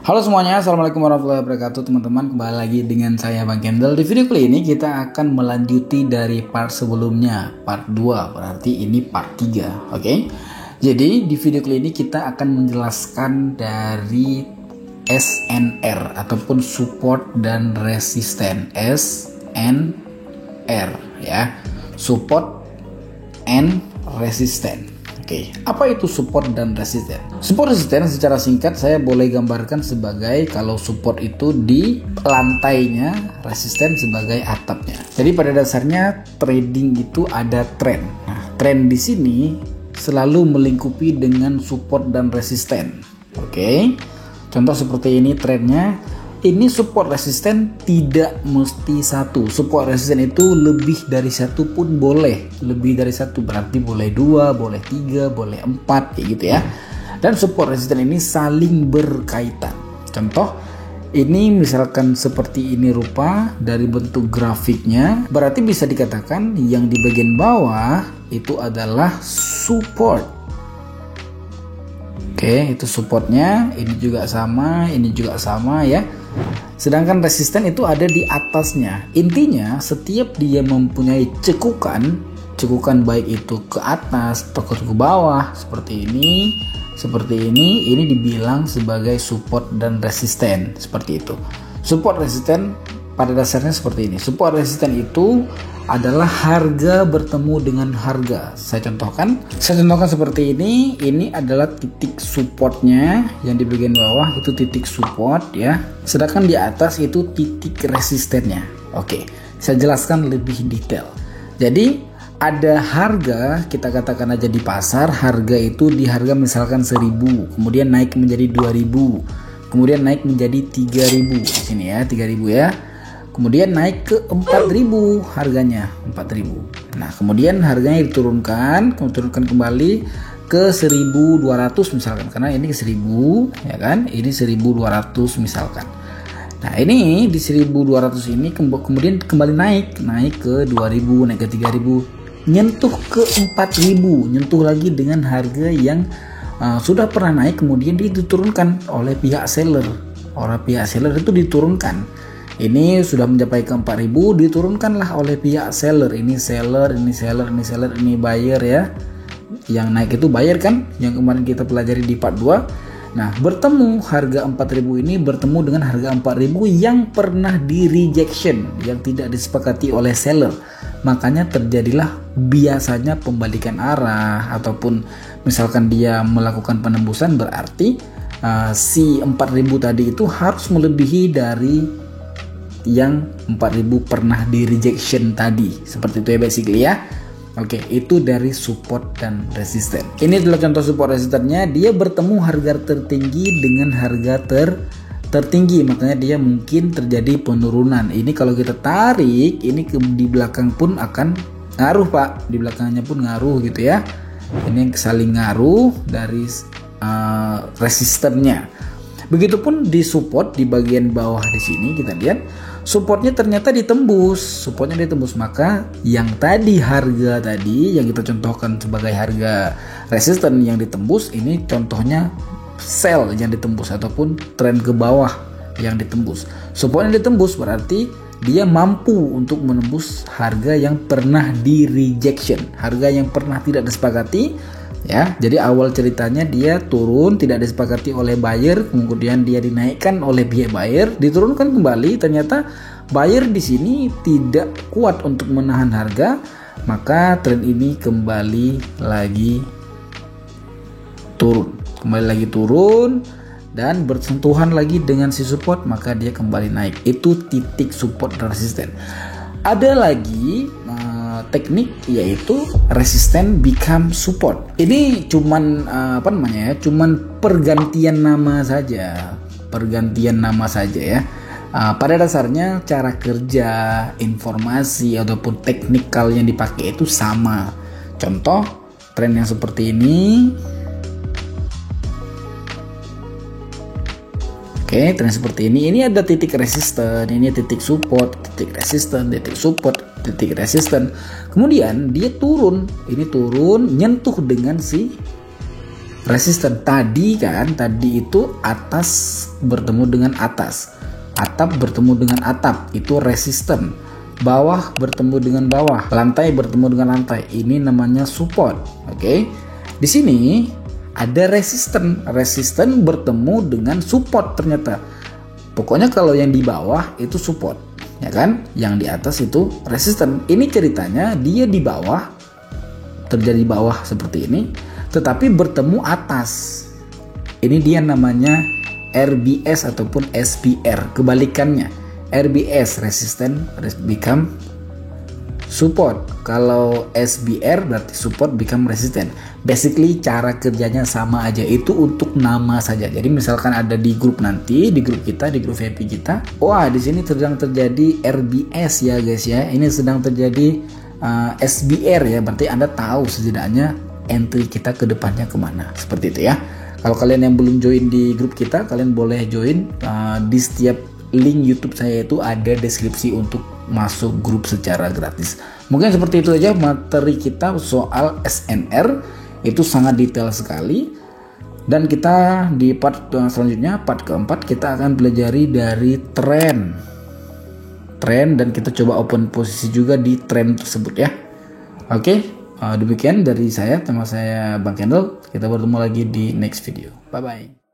Halo semuanya, assalamualaikum warahmatullahi wabarakatuh teman-teman. Kembali lagi dengan saya Bang Kendall. Di video kali ini kita akan melanjuti dari part sebelumnya, part 2, berarti ini part 3. Oke. Jadi di video kali ini kita akan menjelaskan dari SNR ataupun support dan resisten. SNR ya. Support and resisten. Oke, apa itu support dan resisten? Support resisten secara singkat saya boleh gambarkan sebagai kalau support itu di lantainya, resisten sebagai atapnya. Jadi pada dasarnya trading itu ada tren. Nah, tren di sini selalu melingkupi dengan support dan resisten. Oke. Contoh seperti ini trennya. Ini support resisten tidak mesti satu. Support resisten itu lebih dari satu pun boleh. Lebih dari satu berarti boleh 2, boleh 3, boleh 4 kayak gitu ya. Dan support resisten ini saling berkaitan. Contoh ini misalkan seperti ini rupa dari bentuk grafiknya, berarti bisa dikatakan yang di bagian bawah itu adalah support. Oke, itu supportnya. Ini juga sama ya. Sedangkan resisten itu ada di atasnya. Intinya setiap dia mempunyai cekukan baik itu ke atas atau ke bawah seperti ini dibilang sebagai support dan resisten seperti itu. Support resisten pada dasarnya seperti ini. Support resisten itu adalah harga bertemu dengan harga. Saya contohkan seperti ini. Ini adalah titik supportnya, yang di bagian bawah itu titik support ya. Sedangkan di atas itu titik resistennya. Oke, saya jelaskan lebih detail. Jadi ada harga, kita katakan aja di pasar, harga itu di harga misalkan 1000, kemudian naik menjadi 2000, kemudian naik menjadi 3000 di sini ya, 3000 ya. Kemudian naik ke 4000 harganya, 4000. Nah, kemudian harganya diturunkan kembali ke 1200 misalkan, karena ini ke 1000 ya kan, ini 1200 misalkan. Nah, ini di 1200 ini kemudian kembali naik ke 2000, naik ke 3000, nyentuh ke 4000, nyentuh lagi dengan harga yang sudah pernah naik, kemudian diturunkan oleh pihak seller. Orang pihak seller itu diturunkan. Ini sudah mencapai ke 4000, diturunkanlah oleh pihak seller. Ini seller, ini buyer ya. Yang naik itu buyer kan, yang kemarin kita pelajari di part 2. Nah, bertemu harga 4000 ini bertemu dengan harga 4000 yang pernah di rejection, yang tidak disepakati oleh seller. Makanya terjadilah biasanya pembalikan arah, ataupun misalkan dia melakukan penembusan, berarti si 4000 tadi itu harus melebihi dari yang 4000 pernah di rejection tadi. Seperti itu ya basically ya. Oke, itu dari support dan resisten. Ini adalah contoh support resistennya. Dia bertemu harga tertinggi dengan harga tertinggi, makanya dia mungkin terjadi penurunan. Ini kalau kita tarik, ini di belakang pun akan ngaruh Pak. Di belakangnya pun ngaruh gitu ya. Ini yang saling ngaruh dari resistennya. Begitupun di support di bagian bawah di sini kita lihat supportnya ternyata ditembus, maka yang tadi harga tadi yang kita contohkan sebagai harga resisten yang ditembus, ini contohnya sell yang ditembus ataupun tren ke bawah yang ditembus. Supportnya ditembus berarti dia mampu untuk menembus harga yang pernah di rejection, harga yang pernah tidak disepakati. Ya, jadi awal ceritanya dia turun, tidak disepakati oleh buyer, kemudian dia dinaikkan oleh pihak buyer, diturunkan kembali. Ternyata buyer di sini tidak kuat untuk menahan harga, maka tren ini kembali lagi turun dan bersentuhan lagi dengan si support, maka dia kembali naik. Itu titik support dan resisten. Ada lagi teknik yaitu resisten become support. Ini cuman cuman pergantian nama saja ya. Pada dasarnya cara kerja, informasi ataupun teknikal yang dipakai itu sama. Contoh tren yang seperti ini. Oke, tren seperti ini. Ini ada titik resisten, ini titik support, titik resisten, titik support, titik resisten. Kemudian dia turun, ini turun nyentuh dengan si resisten. Tadi itu atas bertemu dengan atas, atap bertemu dengan atap, itu resisten. Bawah bertemu dengan bawah, lantai bertemu dengan lantai, ini namanya support. Oke. Di sini ada resisten bertemu dengan support ternyata. Pokoknya kalau yang di bawah itu support, ya kan? Yang di atas itu resisten. Ini ceritanya dia di bawah, terjadi bawah seperti ini, tetapi bertemu atas. Ini dia namanya RBS ataupun SPR. Kebalikannya, RBS resisten become support. Kalau SBR berarti support become resistant. Basically cara kerjanya sama aja, itu untuk nama saja. Jadi misalkan ada di grup nanti, di grup kita, di grup VIP kita, wah di sini sedang terjadi RBS ya guys ya. Ini sedang terjadi SBR ya, berarti Anda tahu setidaknya entry kita ke depannya kemana. Seperti itu ya. Kalau kalian yang belum join di grup kita, kalian boleh join. Di setiap link YouTube saya itu ada deskripsi untuk masuk grup secara gratis. Mungkin seperti itu aja materi kita soal SNR, itu sangat detail sekali. Dan kita di part selanjutnya, part keempat, kita akan pelajari dari tren, dan kita coba open posisi juga di tren tersebut ya. Oke, demikian dari saya, tema saya Bang Kendall. Kita bertemu lagi di next video. Bye bye.